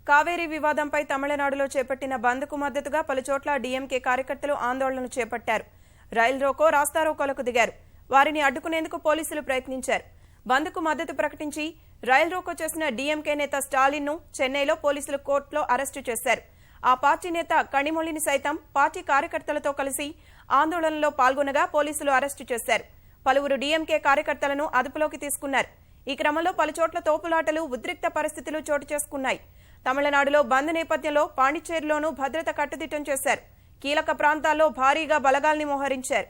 కావేరీ వివాదంపై తమిళనాడులో చేపట్టిన బంద్కు మద్దతుగా పలుచోట్ల డీఎంకే కార్యకర్తలు ఆందోళనలు చేపట్టారు. రైల్ రోకో, రాస్తారోకోలకు దిగారు. వారిని అడ్డుకునేందుకు పోలీసులు ప్రయత్నించారు. బంద్కు మద్దతు ప్రకటించి రైల్ రోకో చేసిన డీఎంకే నేత స్టాలిన్ ను చెన్నైలో పోలీసులు కోర్టులో అరెస్టు చేశారు. ఆ పార్టీ నేత కనిమొళిని సైతం పార్టీ కార్యకర్తలతో కలిసి ఆందోళనలో పాల్గొనగా పోలీసులు అరెస్టు చేశారు. పలువురు డీఎంకే కార్యకర్తలను అదుపులోకి తీసుకున్నారు. ఈ క్రమంలో పలుచోట్ల తోపులాటలు, ఉద్రిక్త పరిస్థితులు చోటు చేసుకున్నాయి. తమిళనాడులో బంద్ నేపథ్యంలో పాండిచ్చేరిలోనూ భద్రత కట్టుదిట్టం చేశారు. కీలక ప్రాంతాల్లో భారీగా బలగాల్ని మోహరించారు.